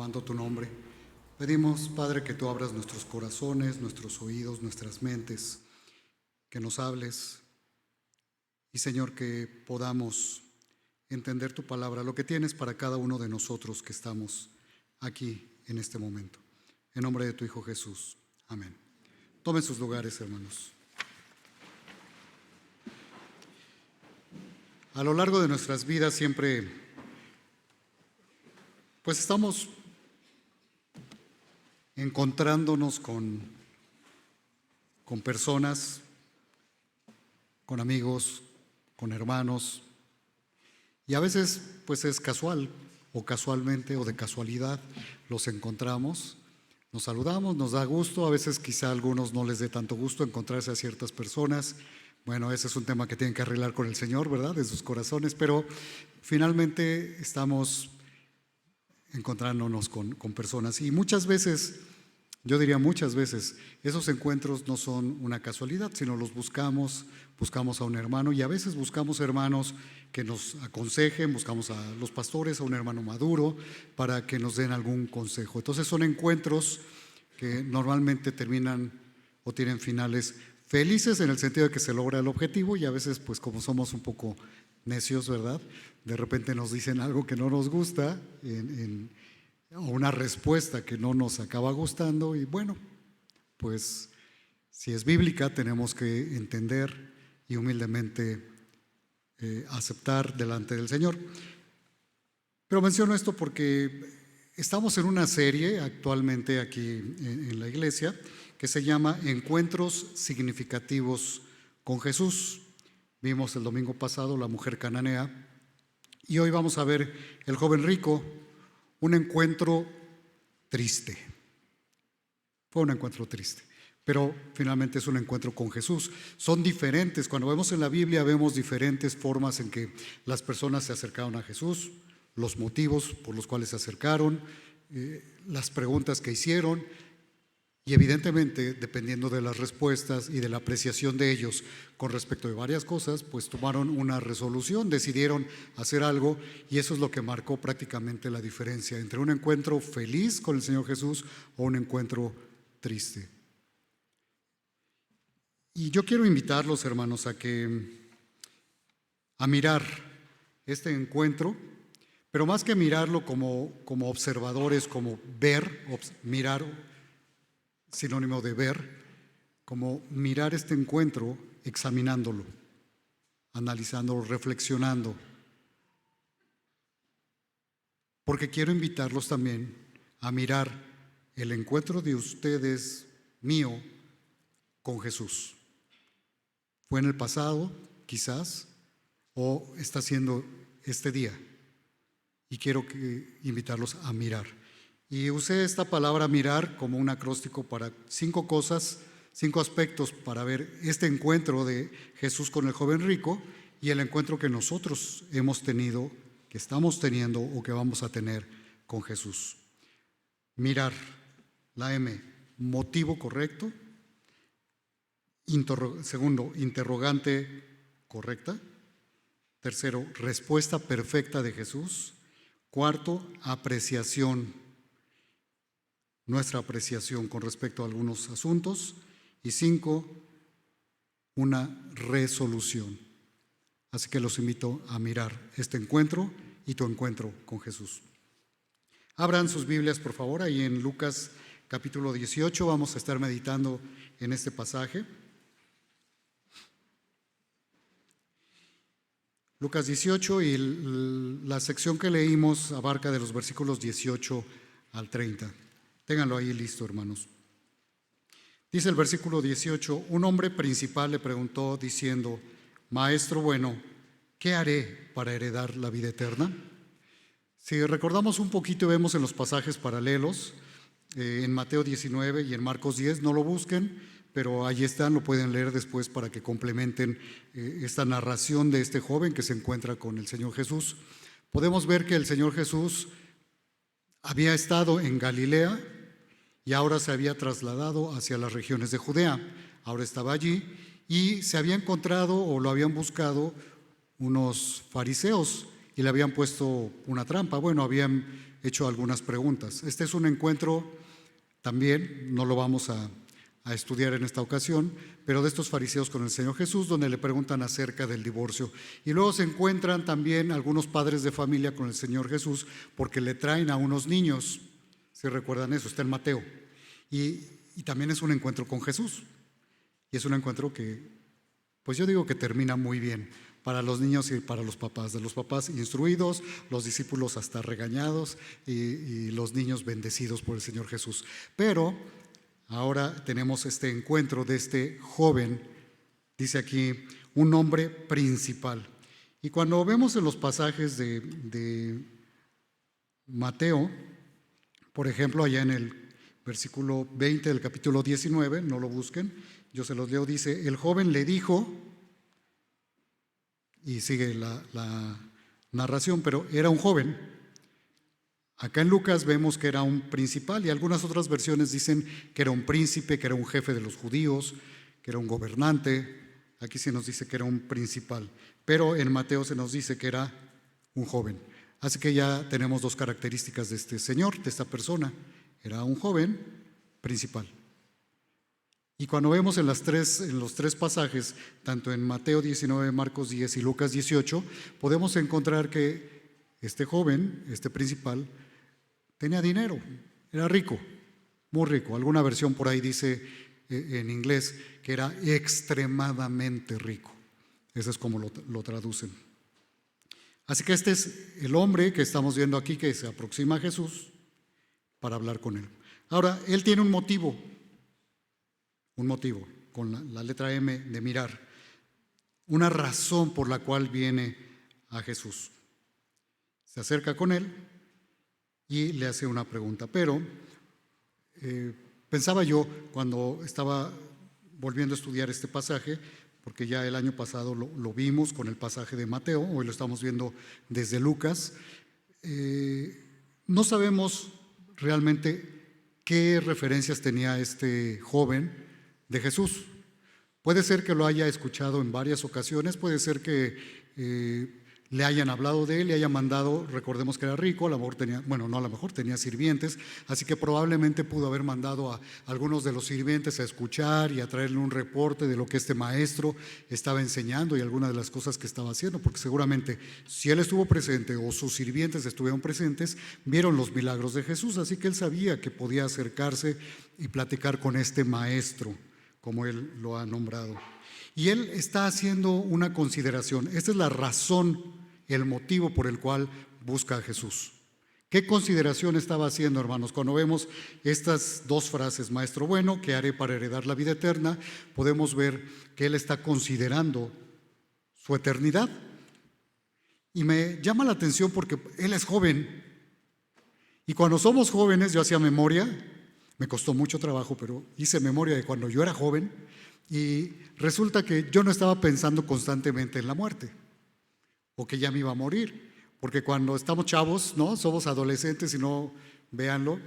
alabando tu nombre. Pedimos, Padre, que tú abras nuestros corazones, nuestros oídos, nuestras mentes, que nos hables y, Señor, que podamos entender tu palabra, lo que tienes para cada uno de nosotros que estamos aquí en este momento. En nombre de tu Hijo Jesús. Amén. Tomen sus lugares, hermanos. A lo largo de nuestras vidas siempre, pues estamos encontrándonos con personas, con amigos, con hermanos, y a veces pues es casual o casualmente o de casualidad los encontramos, nos saludamos, nos da gusto, a veces quizá a algunos no les dé tanto gusto encontrarse a ciertas personas. Bueno, ese es un tema que tienen que arreglar con el Señor, ¿verdad? De sus corazones, pero finalmente estamos encontrándonos con personas. Y muchas veces, yo diría muchas veces, esos encuentros no son una casualidad, sino los buscamos a un hermano, y a veces buscamos hermanos que nos aconsejen, buscamos a los pastores, a un hermano maduro, para que nos den algún consejo. Entonces son encuentros que normalmente terminan o tienen finales felices en el sentido de que se logra el objetivo, y a veces pues como somos un poco necios, ¿verdad? De repente nos dicen algo que no nos gusta o una respuesta que no nos acaba gustando, y bueno, pues si es bíblica tenemos que entender y humildemente aceptar delante del Señor. Pero menciono esto porque estamos en una serie actualmente aquí en la iglesia que se llama Encuentros Significativos con Jesús. Vimos el domingo pasado la mujer cananea y hoy vamos a ver el joven rico, un encuentro triste. Fue un encuentro triste, pero finalmente es un encuentro con Jesús. Son diferentes. Cuando vemos en la Biblia vemos diferentes formas en que las personas se acercaron a Jesús, los motivos por los cuales se acercaron, las preguntas que hicieron. Y evidentemente, dependiendo de las respuestas y de la apreciación de ellos con respecto de varias cosas, pues tomaron una resolución, decidieron hacer algo, y eso es lo que marcó prácticamente la diferencia entre un encuentro feliz con el Señor Jesús o un encuentro triste. Y yo quiero invitarlos, hermanos, a mirar este encuentro, pero más que mirarlo como observadores, como mirar, sinónimo de ver, como mirar este encuentro examinándolo, analizándolo, reflexionando. Porque quiero invitarlos también a mirar el encuentro de ustedes, mío, con Jesús. Fue en el pasado, quizás, o está siendo este día. Y quiero invitarlos a mirar. Y usé esta palabra mirar como un acróstico para 5 cosas, 5 aspectos para ver este encuentro de Jesús con el joven rico y el encuentro que nosotros hemos tenido, que estamos teniendo o que vamos a tener con Jesús. Mirar, la M, motivo correcto. Segundo, interrogante correcta. Tercero, respuesta perfecta de Jesús. Cuarto, apreciación. Nuestra apreciación con respecto a algunos asuntos. Y 5, una resolución. Así que los invito a mirar este encuentro y tu encuentro con Jesús. Abran sus Biblias, por favor, ahí en Lucas capítulo 18. Vamos a estar meditando en este pasaje. Lucas 18, y la sección que leímos abarca de los versículos 18 al 30. Ténganlo ahí listo, hermanos. Dice el versículo 18: un hombre principal le preguntó diciendo: Maestro bueno, ¿qué haré para heredar la vida eterna? Si recordamos un poquito, vemos en los pasajes paralelos, en Mateo 19 y en Marcos 10, no lo busquen, pero ahí están, lo pueden leer después para que complementen esta narración de este joven que se encuentra con el Señor Jesús. Podemos ver que el Señor Jesús había estado en Galilea y ahora se había trasladado hacia las regiones de Judea. Ahora estaba allí y se había encontrado o lo habían buscado unos fariseos y le habían puesto una trampa. Bueno, habían hecho algunas preguntas. Este es un encuentro también, no lo vamos a estudiar en esta ocasión, pero de estos fariseos con el Señor Jesús, donde le preguntan acerca del divorcio. Y luego se encuentran también algunos padres de familia con el Señor Jesús porque le traen a unos niños. Si recuerdan eso, está en Mateo. Y también es un encuentro con Jesús. Y es un encuentro que, pues yo digo que termina muy bien para los niños y para los papás. De los papás instruidos, los discípulos hasta regañados y los niños bendecidos por el Señor Jesús. Pero ahora tenemos este encuentro de este joven, dice aquí, un hombre principal. Y cuando vemos en los pasajes de Mateo, por ejemplo, allá en el versículo 20 del capítulo 19, no lo busquen, yo se los leo, dice, el joven le dijo, y sigue la narración, pero era un joven. Acá en Lucas vemos que era un principal y algunas otras versiones dicen que era un príncipe, que era un jefe de los judíos, que era un gobernante. Aquí se nos dice que era un principal, pero en Mateo se nos dice que era un joven. Así que ya tenemos dos características de este señor, de esta persona. Era un joven principal. Y cuando vemos en los tres pasajes, tanto en Mateo 19, Marcos 10 y Lucas 18, podemos encontrar que este joven, este principal, tenía dinero, era rico, muy rico. Alguna versión por ahí dice en inglés que era extremadamente rico. Eso es como lo traducen. Así que este es el hombre que estamos viendo aquí que se aproxima a Jesús para hablar con él. Ahora, él tiene un motivo, con la letra M de mirar, una razón por la cual viene a Jesús. Se acerca con él y le hace una pregunta, pero pensaba yo cuando estaba volviendo a estudiar este pasaje, porque ya el año pasado lo vimos con el pasaje de Mateo, hoy lo estamos viendo desde Lucas, no sabemos realmente qué referencias tenía este joven de Jesús. Puede ser que lo haya escuchado en varias ocasiones, puede ser que le hayan hablado de él, le hayan mandado, recordemos que era rico, a lo mejor tenía, bueno, no a lo mejor tenía sirvientes, así que probablemente pudo haber mandado a algunos de los sirvientes a escuchar y a traerle un reporte de lo que este maestro estaba enseñando y algunas de las cosas que estaba haciendo, porque seguramente si él estuvo presente o sus sirvientes estuvieron presentes, vieron los milagros de Jesús, así que él sabía que podía acercarse y platicar con este maestro, como él lo ha nombrado. Y él está haciendo una consideración. Esta es la razón, el motivo por el cual busca a Jesús. ¿Qué consideración estaba haciendo, hermanos? Cuando vemos estas dos frases, maestro bueno, ¿qué haré para heredar la vida eterna?, podemos ver que él está considerando su eternidad. Y me llama la atención porque él es joven. Y cuando somos jóvenes, yo hacía memoria, me costó mucho trabajo, pero hice memoria de cuando yo era joven. Y resulta que yo no estaba pensando constantemente en la muerte o que ya me iba a morir, porque cuando estamos chavos, ¿no? Somos adolescentes y no, véanlo,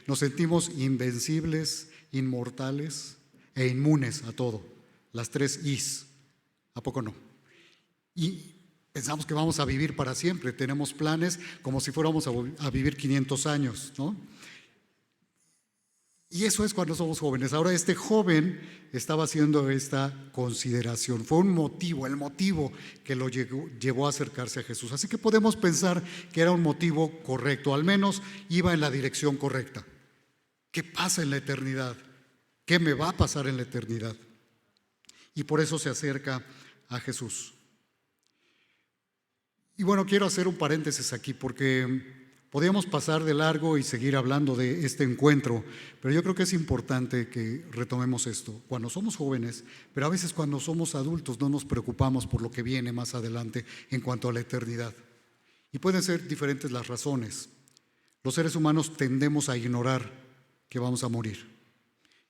nos sentimos invencibles, inmortales e inmunes a todo, las tres Is, ¿a poco no? Y pensamos que vamos a vivir para siempre, tenemos planes como si fuéramos a vivir 500 años, ¿no? Y eso es cuando somos jóvenes. Ahora este joven estaba haciendo esta consideración. Fue un motivo, el motivo que lo llevó a acercarse a Jesús. Así que podemos pensar que era un motivo correcto, al menos iba en la dirección correcta. ¿Qué pasa en la eternidad? ¿Qué me va a pasar en la eternidad? Y por eso se acerca a Jesús. Y bueno, quiero hacer un paréntesis aquí porque podríamos pasar de largo y seguir hablando de este encuentro, pero yo creo que es importante que retomemos esto. Cuando somos jóvenes, pero a veces cuando somos adultos no nos preocupamos por lo que viene más adelante en cuanto a la eternidad. Y pueden ser diferentes las razones. Los seres humanos tendemos a ignorar que vamos a morir.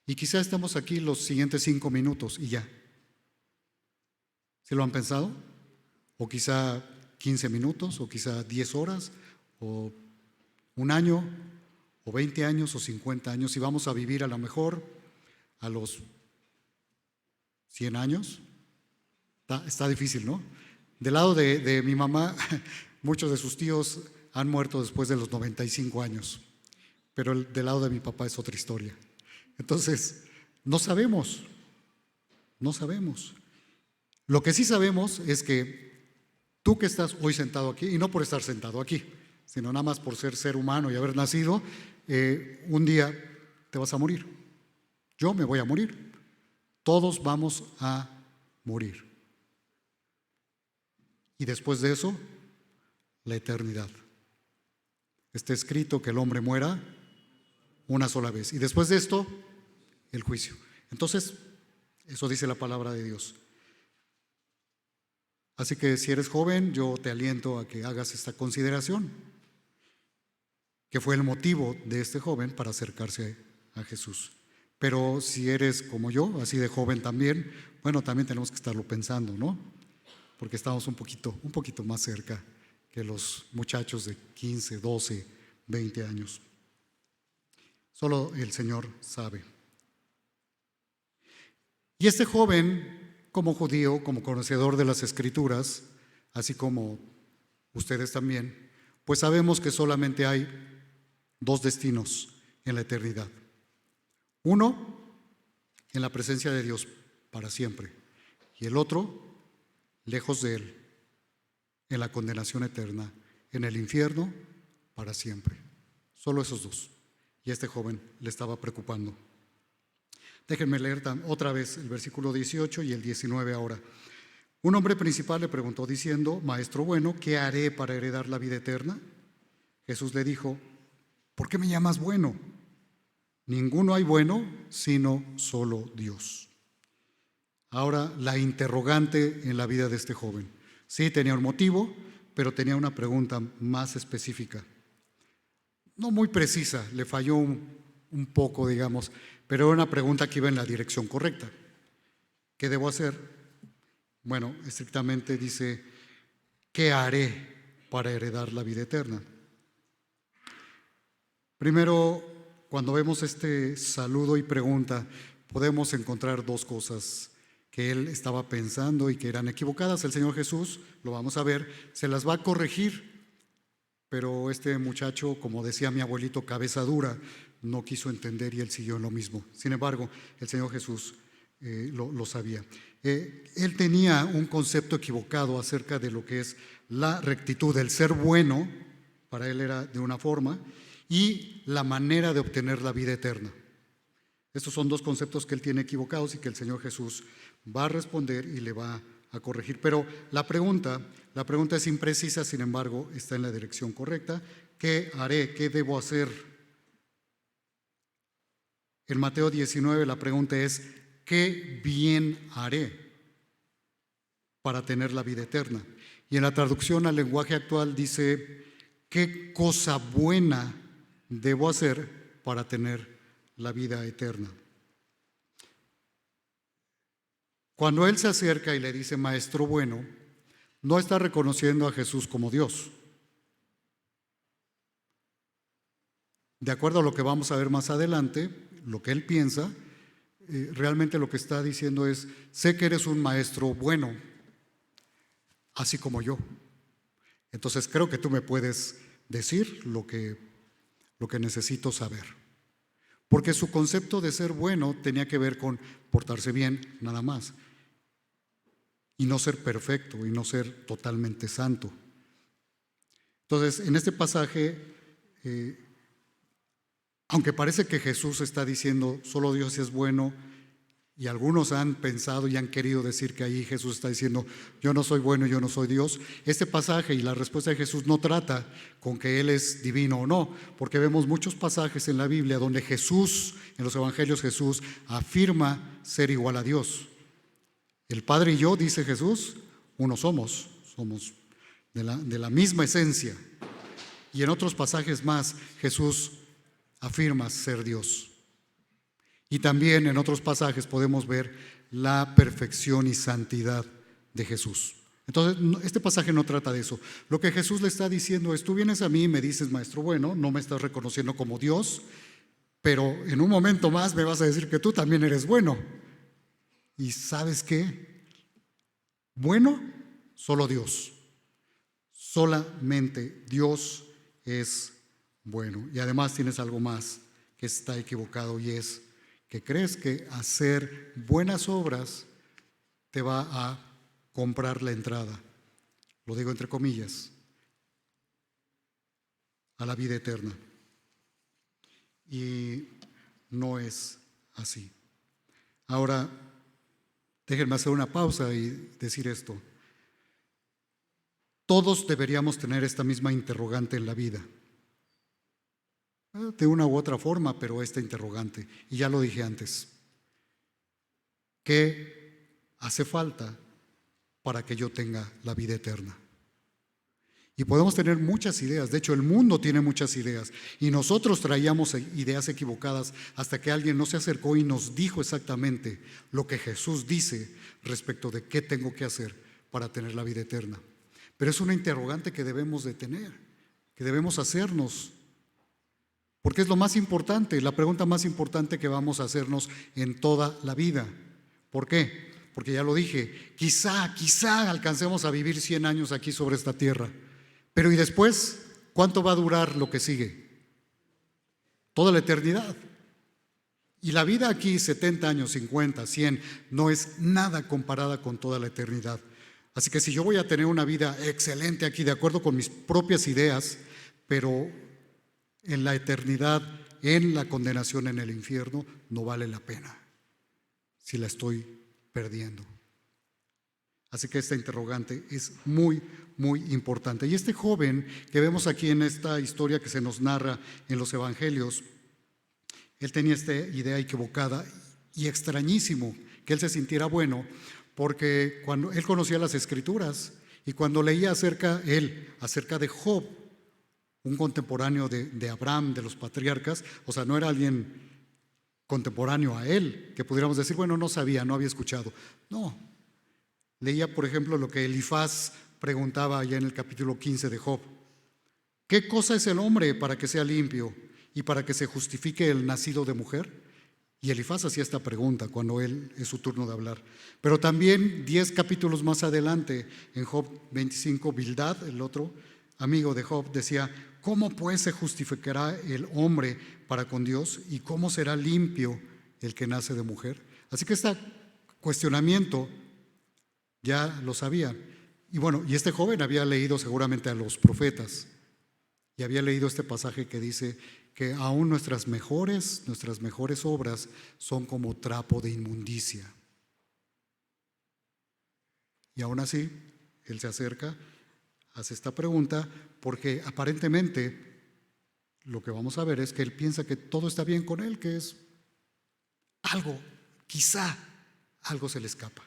Y quizá estamos aquí los siguientes 5 minutos y ya. ¿Se lo han pensado? O quizá 15 minutos, o quizá 10 horas, o 1 año, o 20 años, o 50 años, y vamos a vivir a lo mejor a los 100 años. Está difícil, ¿no? Del lado de mi mamá, muchos de sus tíos han muerto después de los 95 años, pero del lado de mi papá es otra historia. Entonces, no sabemos. Lo que sí sabemos es que tú que estás hoy sentado aquí, y no por estar sentado aquí, sino nada más por ser humano y haber nacido, un día te vas a morir. Yo me voy a morir. Todos vamos a morir. Y después de eso, la eternidad. Está escrito que el hombre muera una sola vez. Y después de esto, el juicio. Entonces, eso dice la palabra de Dios. Así que si eres joven, yo te aliento a que hagas esta consideración, que fue el motivo de este joven para acercarse a Jesús. Pero si eres como yo, así de joven también, bueno, también tenemos que estarlo pensando, ¿no? Porque estamos un poquito más cerca que los muchachos de 15, 12, 20 años. Solo el Señor sabe. Y este joven, como judío, como conocedor de las Escrituras, así como ustedes también, pues sabemos que solamente hay dos destinos en la eternidad. Uno, en la presencia de Dios para siempre, y el otro, lejos de Él, en la condenación eterna, en el infierno para siempre. Solo esos dos. Y a este joven le estaba preocupando. Déjenme leer otra vez el versículo 18 y el 19 ahora. Un hombre principal le preguntó diciendo: Maestro bueno, ¿qué haré para heredar la vida eterna? Jesús le dijo: ¿por qué me llamas bueno? Ninguno hay bueno sino solo Dios. Ahora la interrogante en la vida de este joven. Sí, tenía un motivo, pero tenía una pregunta más específica. No muy precisa, le falló un poco, digamos, pero era una pregunta que iba en la dirección correcta. ¿Qué debo hacer? Bueno, estrictamente dice: ¿qué haré para heredar la vida eterna? Primero, cuando vemos este saludo y pregunta, podemos encontrar dos cosas que él estaba pensando y que eran equivocadas. El Señor Jesús, lo vamos a ver, se las va a corregir, pero este muchacho, como decía mi abuelito, cabeza dura, no quiso entender y él siguió en lo mismo. Sin embargo, el Señor Jesús lo sabía. Él tenía un concepto equivocado acerca de lo que es la rectitud, el ser bueno, para él era de una forma, y la manera de obtener la vida eterna. Estos son dos conceptos que él tiene equivocados y que el Señor Jesús va a responder y le va a corregir. Pero la pregunta es imprecisa, sin embargo, está en la dirección correcta. ¿Qué haré? ¿Qué debo hacer? En Mateo 19 la pregunta es: ¿qué bien haré para tener la vida eterna? Y en la traducción al lenguaje actual dice: ¿qué cosa buena debo hacer para tener la vida eterna? Cuando él se acerca y le dice Maestro bueno, no está reconociendo a Jesús como Dios. De acuerdo a lo que vamos a ver más adelante, lo que él piensa, realmente lo que está diciendo es: sé que eres un maestro bueno, así como yo. Entonces creo que tú me puedes decir lo que necesito saber. Porque su concepto de ser bueno tenía que ver con portarse bien, nada más. Y no ser perfecto, y no ser totalmente santo. Entonces, en este pasaje, aunque parece que Jesús está diciendo solo Dios es bueno, y algunos han pensado y han querido decir que ahí Jesús está diciendo yo no soy bueno, yo no soy Dios, este pasaje y la respuesta de Jesús no trata con que Él es divino o no, porque vemos muchos pasajes en la Biblia donde Jesús, en los evangelios Jesús afirma ser igual a Dios. El Padre y yo, dice Jesús, uno somos de la misma esencia. Y en otros pasajes más Jesús afirma ser Dios. Y también en otros pasajes podemos ver la perfección y santidad de Jesús. Entonces, este pasaje no trata de eso. Lo que Jesús le está diciendo es: tú vienes a mí y me dices maestro bueno, no me estás reconociendo como Dios, pero en un momento más me vas a decir que tú también eres bueno. ¿Y sabes qué? Bueno, solo Dios. Solamente Dios es bueno. Y además tienes algo más que está equivocado, y es que crees que hacer buenas obras te va a comprar la entrada, lo digo entre comillas, a la vida eterna. Y no es así. Ahora, déjenme hacer una pausa y decir esto. Todos deberíamos tener esta misma interrogante en la vida, de una u otra forma, pero esta interrogante, y ya lo dije antes: ¿qué hace falta para que yo tenga la vida eterna? Y podemos tener muchas ideas, de hecho el mundo tiene muchas ideas, y nosotros traíamos ideas equivocadas hasta que alguien nos se acercó y nos dijo exactamente lo que Jesús dice respecto de qué tengo que hacer para tener la vida eterna. Pero es una interrogante que debemos de tener, que debemos hacernos, porque es lo más importante, la pregunta más importante que vamos a hacernos en toda la vida. ¿Por qué? Porque ya lo dije, quizá alcancemos a vivir 100 años aquí sobre esta tierra. Pero ¿y después? ¿Cuánto va a durar lo que sigue? Toda la eternidad. Y la vida aquí, 70 años, 50, 100, no es nada comparada con toda la eternidad. Así que si yo voy a tener una vida excelente aquí, de acuerdo con mis propias ideas, pero en la eternidad, en la condenación en el infierno, no vale la pena si la estoy perdiendo. Así que esta interrogante es muy, muy importante. Y este joven que vemos aquí en esta historia que se nos narra en los evangelios, él tenía esta idea equivocada y extrañísimo que él se sintiera bueno, porque cuando él conocía las escrituras y cuando leía acerca de Job, un contemporáneo de Abraham, de los patriarcas, o sea, no era alguien contemporáneo a él, que pudiéramos decir, bueno, no sabía, no había escuchado. No. Leía, por ejemplo, lo que Elifaz preguntaba allá en el capítulo 15 de Job. ¿Qué cosa es el hombre para que sea limpio y para que se justifique el nacido de mujer? Y Elifaz hacía esta pregunta cuando él es su turno de hablar. Pero también 10 capítulos más adelante, en Job 25, Bildad, el otro amigo de Job, decía: ¿cómo pues se justificará el hombre para con Dios y cómo será limpio el que nace de mujer? Así que este cuestionamiento ya lo sabía. Y bueno, y este joven había leído seguramente a los profetas y había leído este pasaje que dice que aún nuestras mejores obras son como trapo de inmundicia. Y aún así, él se acerca, hace esta pregunta, porque aparentemente lo que vamos a ver es que él piensa que todo está bien con él, que es algo, quizá algo se le escapa.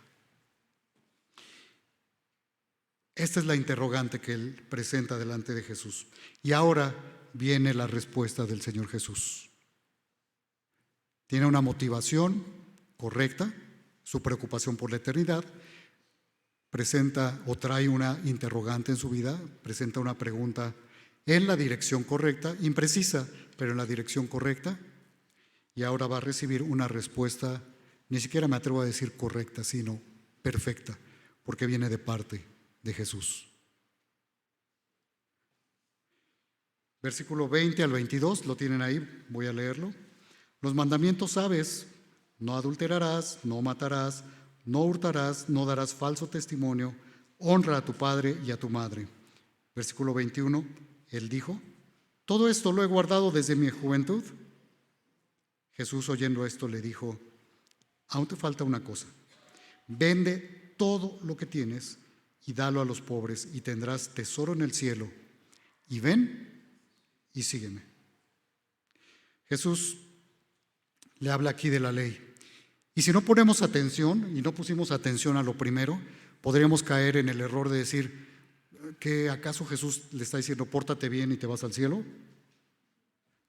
Esta es la interrogante que él presenta delante de Jesús. Y ahora viene la respuesta del Señor Jesús. Tiene una motivación correcta, su preocupación por la eternidad, presenta o trae una interrogante en su vida, presenta una pregunta en la dirección correcta, imprecisa, pero en la dirección correcta, y ahora va a recibir una respuesta, ni siquiera me atrevo a decir correcta, sino perfecta, porque viene de parte de Jesús. Versículo 20 al 22, lo tienen ahí, voy a leerlo. Los mandamientos sabes: no adulterarás, no matarás, no hurtarás, no darás falso testimonio, honra a tu padre y a tu madre. Versículo 21, él dijo: todo esto lo he guardado desde mi juventud. Jesús, oyendo esto, le dijo: aún te falta una cosa. Vende todo lo que tienes y dalo a los pobres, y tendrás tesoro en el cielo. Y ven y sígueme. Jesús le habla aquí de la ley. Y si no ponemos atención, y no pusimos atención a lo primero, podríamos caer en el error de decir que ¿acaso Jesús le está diciendo pórtate bien y te vas al cielo?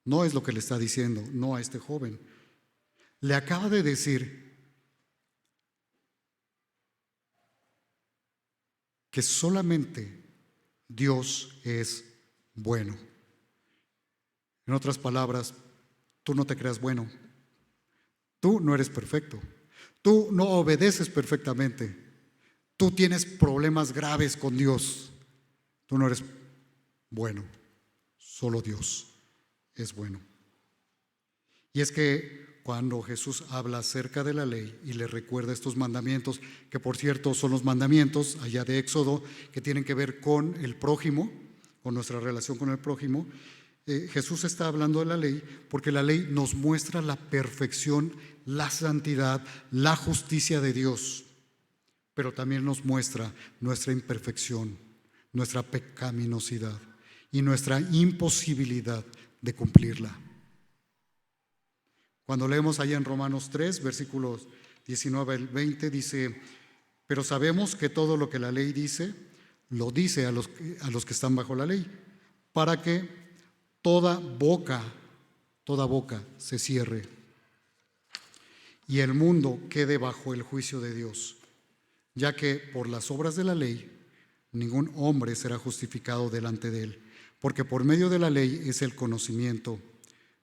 No es lo que le está diciendo, no a este joven. Le acaba de decir que solamente Dios es bueno. En otras palabras, tú no te creas bueno. Tú no eres perfecto. Tú no obedeces perfectamente. Tú tienes problemas graves con Dios. Tú no eres bueno, solo Dios es bueno. Y es que cuando Jesús habla acerca de la ley y le recuerda estos mandamientos, que por cierto son los mandamientos allá de Éxodo, que tienen que ver con el prójimo, con nuestra relación con el prójimo, Jesús está hablando de la ley porque la ley nos muestra la perfección, la santidad, la justicia de Dios, pero también nos muestra nuestra imperfección, nuestra pecaminosidad y nuestra imposibilidad de cumplirla. Cuando leemos allá en Romanos 3, versículos 19 al 20, dice: pero sabemos que todo lo que la ley dice, lo dice a los que están bajo la ley, para que toda boca se cierre y el mundo quede bajo el juicio de Dios, ya que por las obras de la ley ningún hombre será justificado delante de él, porque por medio de la ley es el conocimiento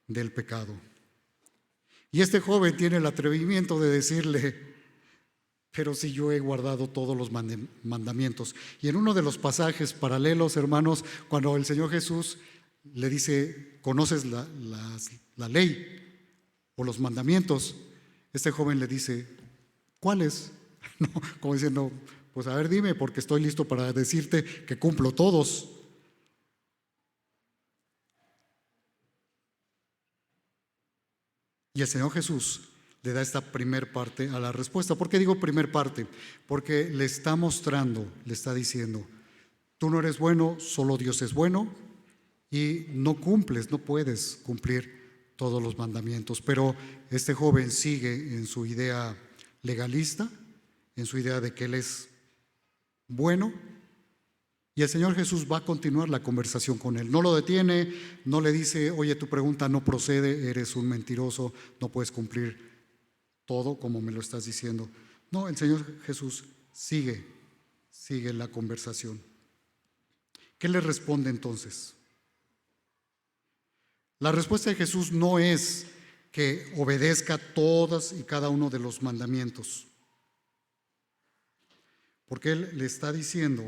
del pecado. Y este joven tiene el atrevimiento de decirle: pero si yo he guardado todos los mandamientos. Y en uno de los pasajes paralelos, hermanos, cuando el Señor Jesús le dice: ¿conoces la ley o los mandamientos? Este joven le dice: ¿cuáles? No, como diciendo: pues a ver, dime, porque estoy listo para decirte que cumplo todos. Y el Señor Jesús le da esta primer parte a la respuesta. ¿Por qué digo primer parte? Porque le está mostrando, le está diciendo: tú no eres bueno, solo Dios es bueno, y no cumples, no puedes cumplir todos los mandamientos. Pero este joven sigue en su idea legalista, en su idea de que él es bueno, y el Señor Jesús va a continuar la conversación con él. No lo detiene, no le dice: oye, tu pregunta no procede, eres un mentiroso, no puedes cumplir todo como me lo estás diciendo. No, el Señor Jesús sigue la conversación. ¿Qué le responde entonces? La respuesta de Jesús no es que obedezca todas y cada uno de los mandamientos, porque Él le está diciendo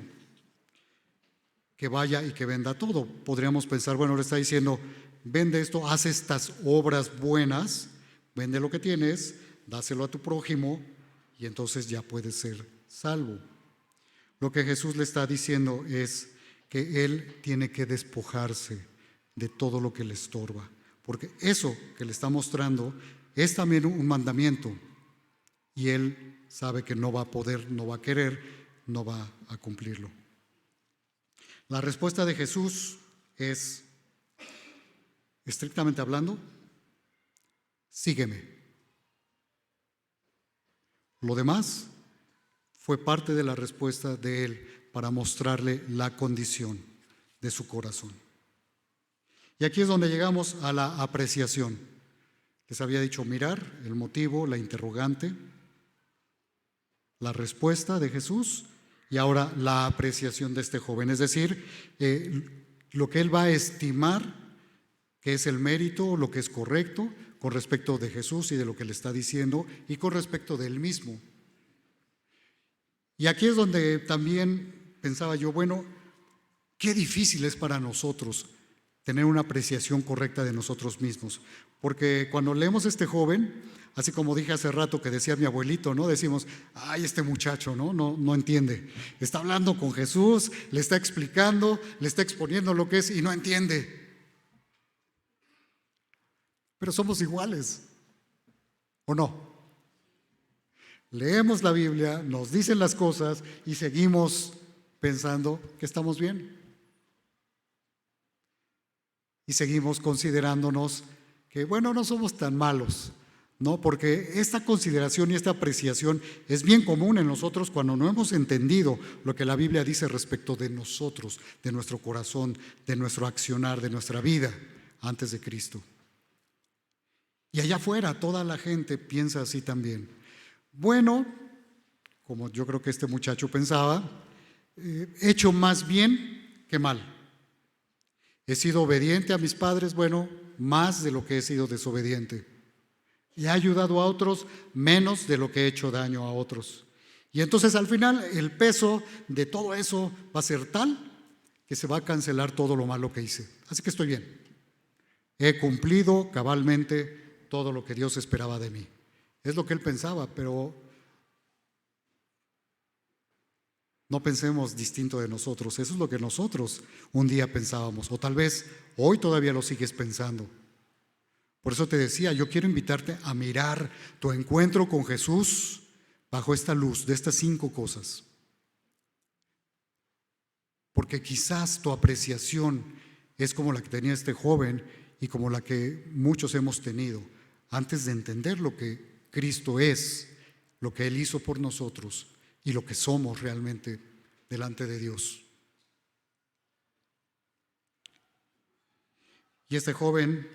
que vaya y que venda todo. Podríamos pensar, bueno, le está diciendo: vende esto, haz estas obras buenas, vende lo que tienes, dáselo a tu prójimo y entonces ya puedes ser salvo. Lo que Jesús le está diciendo es que él tiene que despojarse de todo lo que le estorba, porque eso que le está mostrando es también un mandamiento y él sabe que no va a poder, no va a querer, no va a cumplirlo. La respuesta de Jesús es, estrictamente hablando: sígueme. Lo demás fue parte de la respuesta de él para mostrarle la condición de su corazón. Y aquí es donde llegamos a la apreciación. Les había dicho mirar, el motivo, la interrogante, la respuesta de Jesús y ahora la apreciación de este joven. Es decir, lo que él va a estimar que es el mérito, lo que es correcto con respecto de Jesús y de lo que le está diciendo y con respecto de él mismo. Y aquí es donde también pensaba yo, bueno, qué difícil es para nosotros tener una apreciación correcta de nosotros mismos. Porque cuando leemos a este joven, así como dije hace rato que decía mi abuelito, ¿no? Decimos: ay, este muchacho, no entiende. Está hablando con Jesús, le está explicando, le está exponiendo lo que es y no entiende. Pero somos iguales, ¿o no? Leemos la Biblia, nos dicen las cosas y seguimos pensando que estamos bien. Y seguimos considerándonos que, bueno, no somos tan malos, ¿no? Porque esta consideración y esta apreciación es bien común en nosotros cuando no hemos entendido lo que la Biblia dice respecto de nosotros, de nuestro corazón, de nuestro accionar, de nuestra vida antes de Cristo. Y allá afuera toda la gente piensa así también. Bueno, como yo creo que este muchacho pensaba, he hecho más bien que mal. He sido obediente a mis padres, bueno, más de lo que he sido desobediente. Y he ayudado a otros menos de lo que he hecho daño a otros. Y entonces al final el peso de todo eso va a ser tal que se va a cancelar todo lo malo que hice. Así que estoy bien. He cumplido cabalmente todo lo que Dios esperaba de mí. Es lo que él pensaba, pero no pensemos distinto de nosotros. Eso es lo que nosotros un día pensábamos, o tal vez hoy todavía lo sigues pensando. Por eso te decía, yo quiero invitarte a mirar tu encuentro con Jesús bajo esta luz de estas 5 cosas. Porque quizás tu apreciación es como la que tenía este joven y como la que muchos hemos tenido antes de entender lo que Cristo es, lo que Él hizo por nosotros y lo que somos realmente delante de Dios. Y este joven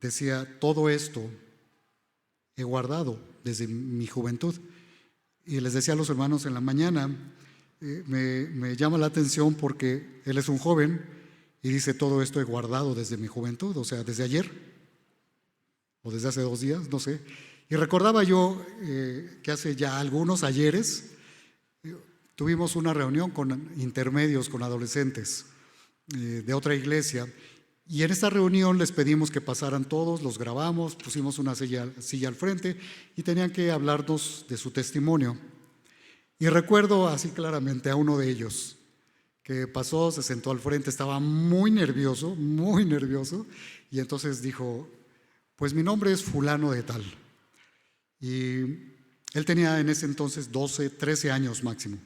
decía, todo esto he guardado desde mi juventud. Y les decía a los hermanos en la mañana, me llama la atención porque él es un joven y dice, todo esto he guardado desde mi juventud, o sea, desde ayer o desde hace 2 días, no sé. Y recordaba yo que hace ya algunos ayeres tuvimos una reunión con intermedios, con adolescentes de otra iglesia. Y en esta reunión les pedimos que pasaran todos, los grabamos, pusimos una silla al frente y tenían que hablarnos de su testimonio. Y recuerdo así claramente a uno de ellos que pasó, se sentó al frente, estaba muy nervioso, y entonces dijo, pues mi nombre es fulano de tal. Y él tenía en ese entonces 12, 13 años máximo.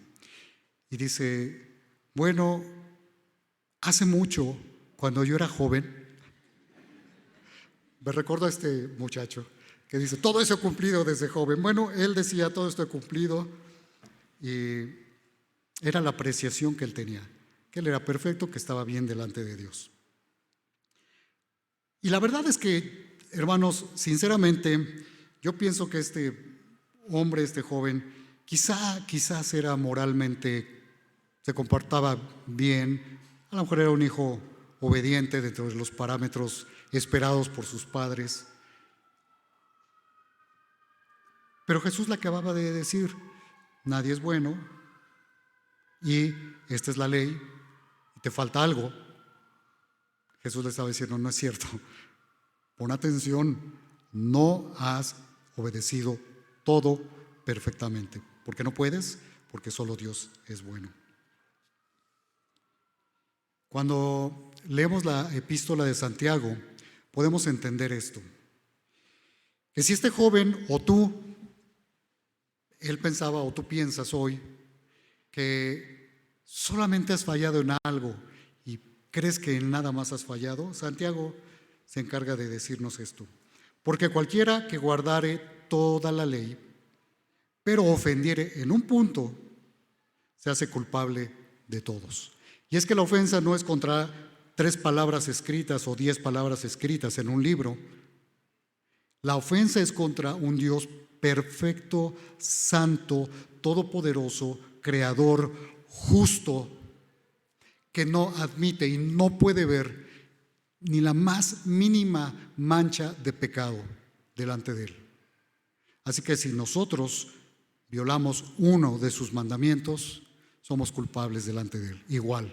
Y dice, bueno, hace mucho, cuando yo era joven, me recuerdo a este muchacho que dice, todo eso he cumplido desde joven. Bueno, él decía, todo esto he cumplido, y era la apreciación que él tenía, que él era perfecto, que estaba bien delante de Dios. Y la verdad es que, hermanos, sinceramente, yo pienso que este hombre, este joven, quizás era moralmente, se comportaba bien, a lo mejor era un hijo obediente dentro de los parámetros esperados por sus padres. Pero Jesús le acababa de decir, nadie es bueno y esta es la ley y te falta algo. Jesús le estaba diciendo, no es cierto, pon atención, no has obedecido todo perfectamente, porque no puedes, porque solo Dios es bueno. Cuando leemos la epístola de Santiago, podemos entender esto, que si este joven o tú, él pensaba o tú piensas hoy que solamente has fallado en algo y crees que en nada más has fallado, Santiago se encarga de decirnos esto, porque cualquiera que guardare toda la ley, pero ofendiere en un punto, se hace culpable de todos. Y es que la ofensa no es contra 3 palabras escritas o 10 palabras escritas en un libro. La ofensa es contra un Dios perfecto, santo, todopoderoso, creador, justo, que no admite y no puede ver ni la más mínima mancha de pecado delante de él. Así que si nosotros violamos uno de sus mandamientos, somos culpables delante de él, igual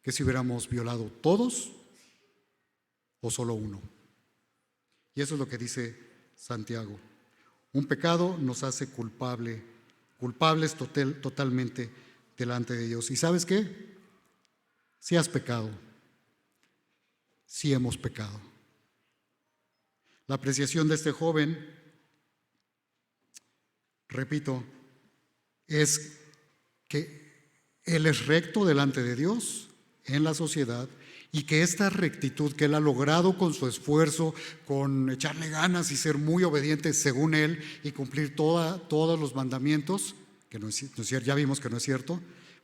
que si hubiéramos violado todos o solo uno. Y eso es lo que dice Santiago. Un pecado nos hace culpables totalmente delante de Dios. ¿Y sabes qué? Si has pecado, si hemos pecado. La apreciación de este joven, repito, es que él es recto delante de Dios, en la sociedad, y que esta rectitud que él ha logrado con su esfuerzo, con echarle ganas y ser muy obediente según él y cumplir todos los mandamientos, que no es cierto, ya vimos que no es cierto,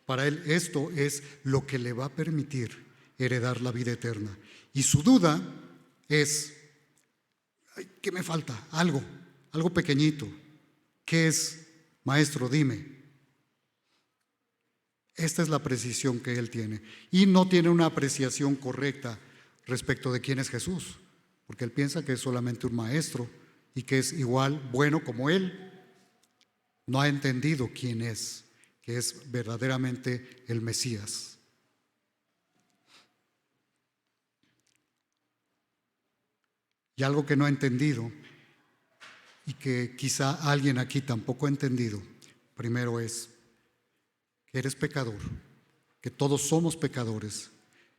para él esto es lo que le va a permitir heredar la vida eterna. Y su duda es, ¿qué me falta? Algo pequeñito. ¿Qué es? Maestro, dime. Esta es la precisión que él tiene. Y no tiene una apreciación correcta respecto de quién es Jesús, porque él piensa que es solamente un maestro y que es igual bueno como él. No ha entendido quién es, que es verdaderamente el Mesías. Y algo que no he entendido y que quizá alguien aquí tampoco ha entendido, primero es que eres pecador, que todos somos pecadores,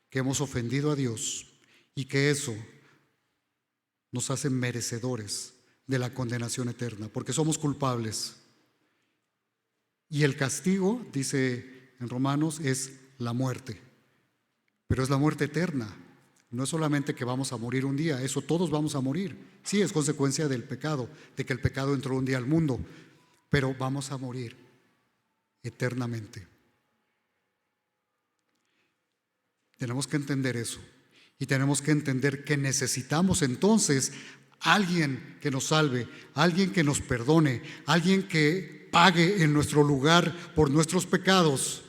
que hemos ofendido a Dios y que eso nos hace merecedores de la condenación eterna, porque somos culpables. Y el castigo, dice en Romanos, es la muerte, pero es la muerte eterna. No es solamente que vamos a morir un día, eso todos vamos a morir. Sí, es consecuencia del pecado, de que el pecado entró un día al mundo, pero vamos a morir eternamente. Tenemos que entender eso y tenemos que entender que necesitamos entonces alguien que nos salve, alguien que nos perdone, alguien que pague en nuestro lugar por nuestros pecados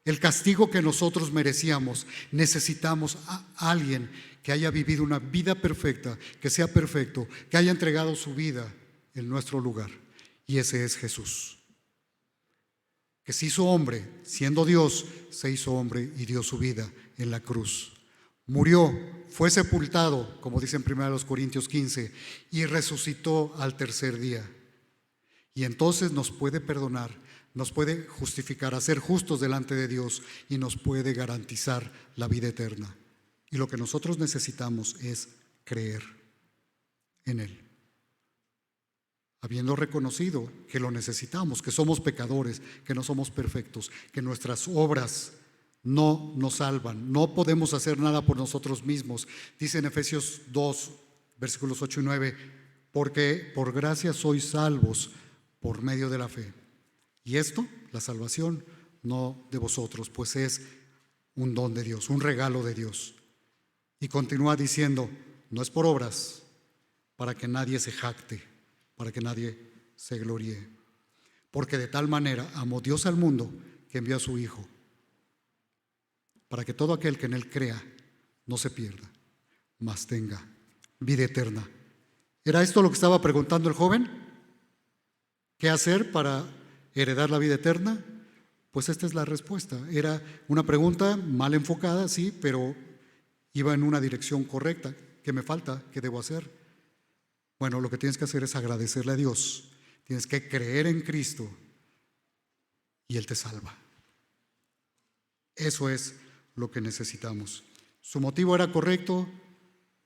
el castigo que nosotros merecíamos. Necesitamos a alguien que haya vivido una vida perfecta, que sea perfecto, que haya entregado su vida en nuestro lugar. Y ese es Jesús, que se hizo hombre, siendo Dios, se hizo hombre y dio su vida en la cruz. Murió, fue sepultado, como dice en 1 Corintios 15, y resucitó al tercer día. Y entonces nos puede perdonar, nos puede justificar, hacer justos delante de Dios y nos puede garantizar la vida eterna. Y lo que nosotros necesitamos es creer en Él, habiendo reconocido que lo necesitamos, que somos pecadores, que no somos perfectos, que nuestras obras no nos salvan, no podemos hacer nada por nosotros mismos. Dice en Efesios 2, versículos 8 y 9, porque por gracia sois salvos por medio de la fe. Y esto, la salvación, no de vosotros, pues es un don de Dios, un regalo de Dios. Y continúa diciendo, no es por obras, para que nadie se jacte, para que nadie se gloríe. Porque de tal manera amó Dios al mundo que envió a su Hijo, para que todo aquel que en Él crea no se pierda, mas tenga vida eterna. ¿Era esto lo que estaba preguntando el joven? ¿Qué hacer para heredar la vida eterna? Pues esta es la respuesta. Era una pregunta mal enfocada, sí, pero iba en una dirección correcta. ¿Qué me falta? ¿Qué debo hacer? Bueno, lo que tienes que hacer es agradecerle a Dios. Tienes que creer en Cristo y Él te salva. Eso es lo que necesitamos. Su motivo era correcto.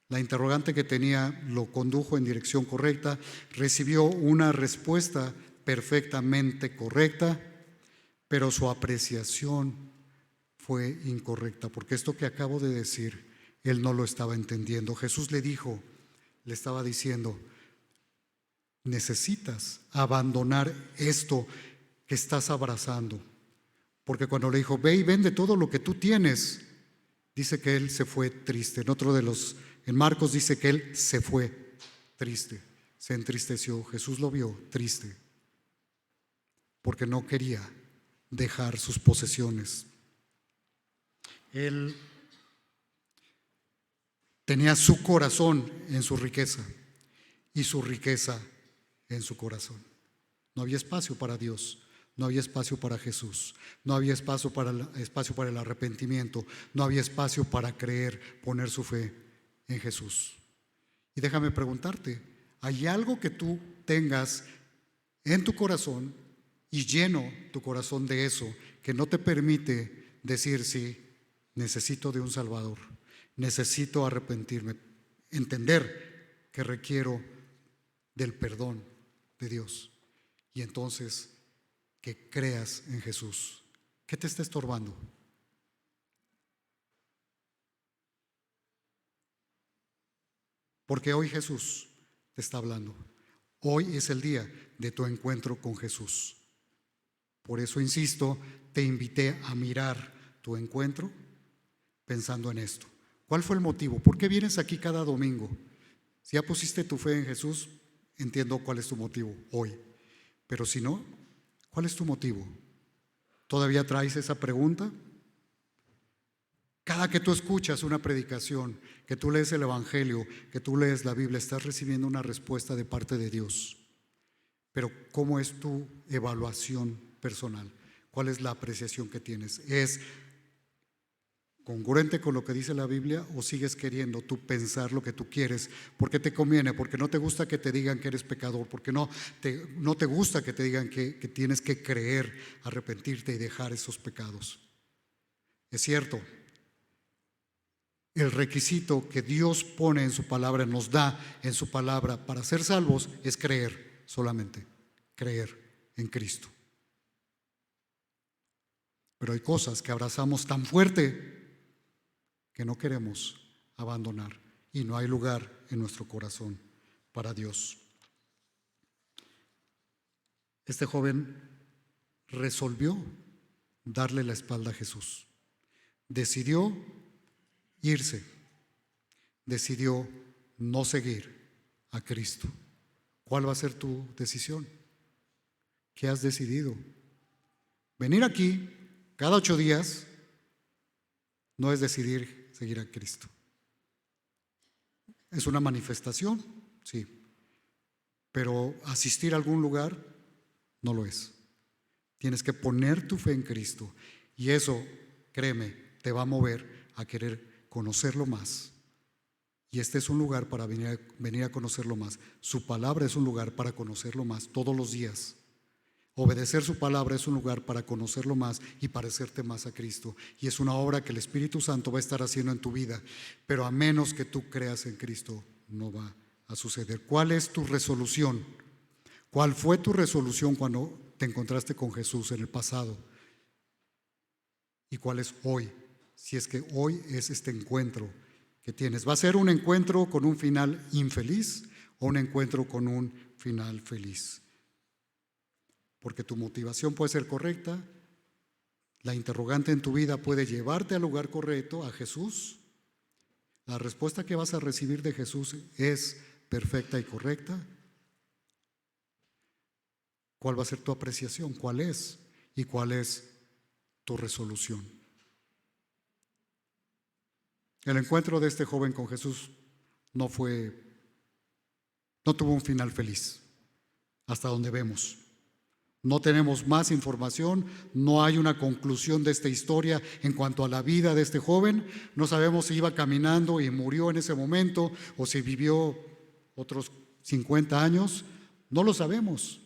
La interrogante que tenía lo condujo en dirección correcta. Recibió una respuesta perfectamente correcta, pero su apreciación fue incorrecta, porque esto que acabo de decir, él no lo estaba entendiendo. Jesús le estaba diciendo, necesitas abandonar esto que estás abrazando, porque cuando le dijo, ve y vende todo lo que tú tienes, dice que él se fue triste. En Marcos dice que él se fue triste, se entristeció. Jesús lo vio triste porque no quería dejar sus posesiones. Él tenía su corazón en su riqueza y su riqueza en su corazón. No había espacio para Dios, no había espacio para Jesús, no había espacio para el arrepentimiento, no había espacio para creer, poner su fe en Jesús. Y déjame preguntarte, ¿hay algo que tú tengas en tu corazón y lleno tu corazón de eso que no te permite decir, sí, necesito de un Salvador, necesito arrepentirme, entender que requiero del perdón de Dios? Y entonces que creas en Jesús. ¿Qué te está estorbando? Porque hoy Jesús te está hablando. Hoy es el día de tu encuentro con Jesús. Por eso insisto, te invité a mirar tu encuentro pensando en esto. ¿Cuál fue el motivo? ¿Por qué vienes aquí cada domingo? Si ya pusiste tu fe en Jesús, entiendo cuál es tu motivo hoy. Pero si no, ¿cuál es tu motivo? ¿Todavía traes esa pregunta? Cada que tú escuchas una predicación, que tú lees el Evangelio, que tú lees la Biblia, estás recibiendo una respuesta de parte de Dios. Pero ¿cómo es tu evaluación personal? ¿Cuál es la apreciación que tienes? ¿Es congruente con lo que dice la Biblia, o sigues queriendo tú pensar lo que tú quieres porque te conviene, porque no te gusta que te digan que eres pecador, porque no te gusta que te digan que tienes que creer, arrepentirte y dejar esos pecados. Es cierto, el requisito que Dios pone en su palabra, nos da en su palabra para ser salvos, es creer solamente, creer en Cristo. Pero hay cosas que abrazamos tan fuerte que no queremos abandonar, y no hay lugar en nuestro corazón para Dios. Este joven resolvió darle la espalda a Jesús. Decidió irse. Decidió no seguir a Cristo. ¿Cuál va a ser tu decisión? ¿Qué has decidido? Venir aquí cada 8 días no es decidir seguir a Cristo. Es una manifestación, sí, pero asistir a algún lugar no lo es. Tienes que poner tu fe en Cristo, y eso, créeme, te va a mover a querer conocerlo más. Y este es un lugar para venir a conocerlo más. Su palabra es un lugar para conocerlo más todos los días. Obedecer su palabra es un lugar para conocerlo más y parecerte más a Cristo. Y es una obra que el Espíritu Santo va a estar haciendo en tu vida. Pero a menos que tú creas en Cristo, no va a suceder. ¿Cuál es tu resolución? ¿Cuál fue tu resolución cuando te encontraste con Jesús en el pasado? ¿Y cuál es hoy? Si es que hoy es este encuentro que tienes. ¿Va a ser un encuentro con un final infeliz o un encuentro con un final feliz? Porque tu motivación puede ser correcta, la interrogante en tu vida puede llevarte al lugar correcto, a Jesús. La respuesta que vas a recibir de Jesús es perfecta y correcta. ¿Cuál va a ser tu apreciación? ¿Cuál es? ¿Y cuál es tu resolución? El encuentro de este joven con Jesús no tuvo un final feliz, hasta donde vemos. No tenemos más información, no hay una conclusión de esta historia en cuanto a la vida de este joven. No sabemos si iba caminando y murió en ese momento o si vivió otros 50 años. No lo sabemos.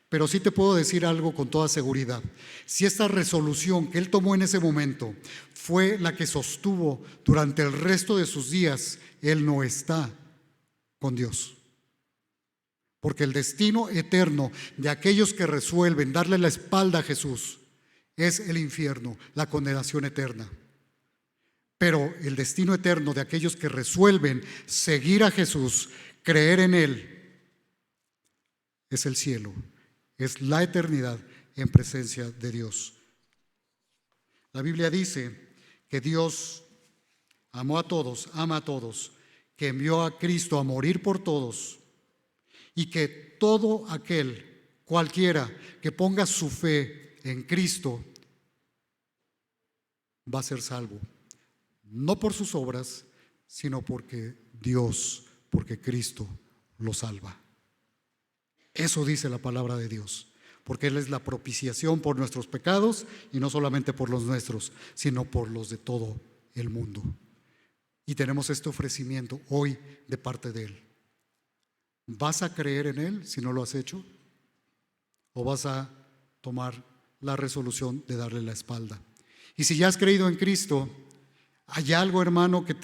Pero sí te puedo decir algo con toda seguridad. Si esta resolución que él tomó en ese momento fue la que sostuvo durante el resto de sus días, él no está con Dios. Porque el destino eterno de aquellos que resuelven darle la espalda a Jesús es el infierno, la condenación eterna. Pero el destino eterno de aquellos que resuelven seguir a Jesús, creer en Él, es el cielo, es la eternidad en presencia de Dios. La Biblia dice que Dios amó a todos, ama a todos, que envió a Cristo a morir por todos, y que todo aquel, cualquiera, que ponga su fe en Cristo va a ser salvo. No por sus obras, sino porque Cristo lo salva. Eso dice la palabra de Dios, porque Él es la propiciación por nuestros pecados, y no solamente por los nuestros, sino por los de todo el mundo. Y tenemos este ofrecimiento hoy de parte de Él. ¿Vas a creer en Él si no lo has hecho? ¿O vas a tomar la resolución de darle la espalda? Y si ya has creído en Cristo, hay algo, hermano, que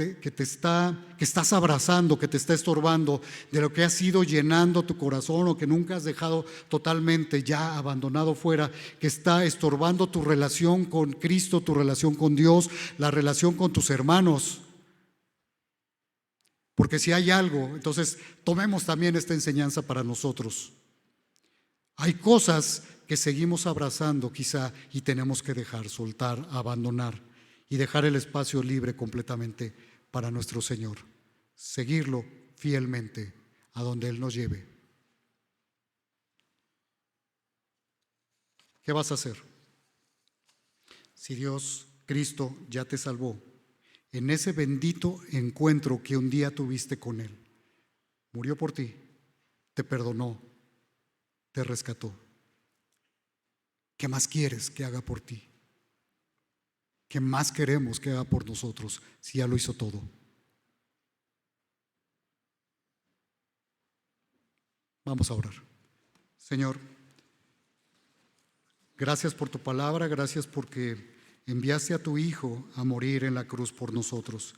estás abrazando, que te está estorbando, de lo que has ido llenando tu corazón, o que nunca has dejado totalmente ya abandonado fuera, que está estorbando tu relación con Cristo, tu relación con Dios, la relación con tus hermanos. Porque si hay algo, entonces tomemos también esta enseñanza para nosotros. Hay cosas que seguimos abrazando quizá, y tenemos que dejar, soltar, abandonar y dejar el espacio libre completamente para nuestro Señor. Seguirlo fielmente a donde Él nos lleve. ¿Qué vas a hacer? Si Dios, Cristo, ya te salvó en ese bendito encuentro que un día tuviste con Él, murió por ti, te perdonó, te rescató. ¿Qué más quieres que haga por ti? ¿Qué más queremos que haga por nosotros si ya lo hizo todo? Vamos a orar. Señor, gracias por tu palabra, gracias porque enviaste a tu Hijo a morir en la cruz por nosotros,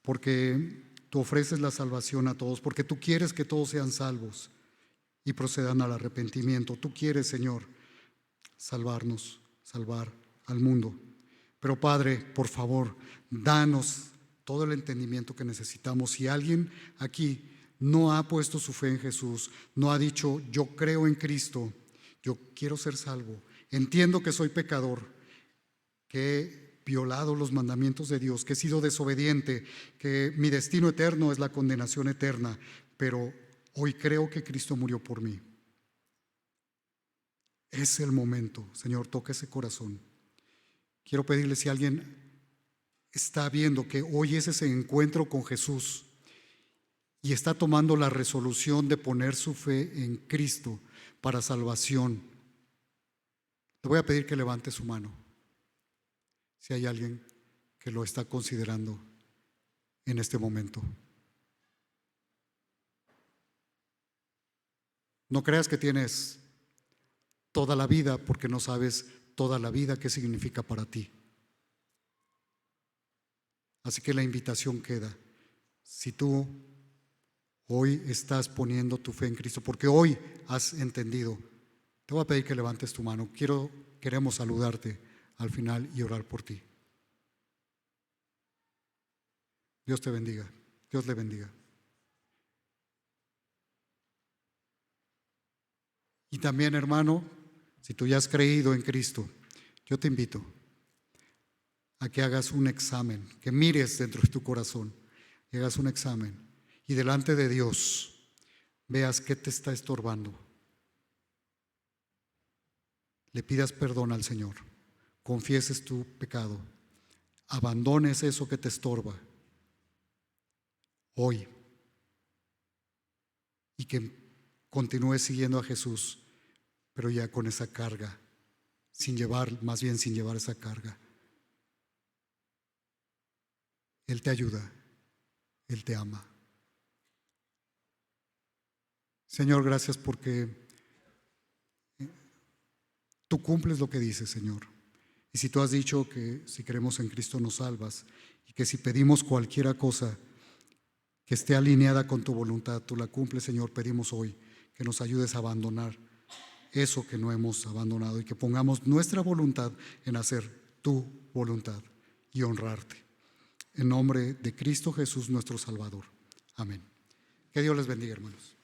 porque tú ofreces la salvación a todos, porque tú quieres que todos sean salvos y procedan al arrepentimiento. Tú quieres, Señor, salvarnos, salvar al mundo. Pero Padre, por favor, danos todo el entendimiento que necesitamos. Si alguien aquí no ha puesto su fe en Jesús, no ha dicho, yo creo en Cristo, yo quiero ser salvo, entiendo que soy pecador, que he violado los mandamientos de Dios, que he sido desobediente, que mi destino eterno es la condenación eterna, pero hoy creo que Cristo murió por mí. Es el momento, Señor, toca ese corazón. Quiero pedirle, si alguien está viendo que hoy es ese encuentro con Jesús y está tomando la resolución de poner su fe en Cristo para salvación, le voy a pedir que levante su mano. Si hay alguien que lo está considerando en este momento. No creas que tienes toda la vida, porque no sabes toda la vida qué significa para ti. Así que la invitación queda. Si tú hoy estás poniendo tu fe en Cristo, porque hoy has entendido, te voy a pedir que levantes tu mano. Queremos saludarte al final y orar por ti. Dios te bendiga. Dios le bendiga. Y también, hermano, si tú ya has creído en Cristo, yo te invito a que hagas un examen, que mires dentro de tu corazón y hagas un examen y delante de Dios veas qué te está estorbando. Le pidas perdón al Señor, confieses tu pecado, abandones eso que te estorba hoy y que continúes siguiendo a Jesús, pero ya con esa carga, más bien sin llevar esa carga. Él te ayuda, Él te ama. Señor, gracias porque tú cumples lo que dices, Señor. Y si tú has dicho que si creemos en Cristo nos salvas, y que si pedimos cualquier cosa que esté alineada con tu voluntad, tú la cumples, Señor. Pedimos hoy que nos ayudes a abandonar eso que no hemos abandonado y que pongamos nuestra voluntad en hacer tu voluntad y honrarte. En nombre de Cristo Jesús, nuestro Salvador. Amén. Que Dios les bendiga, hermanos.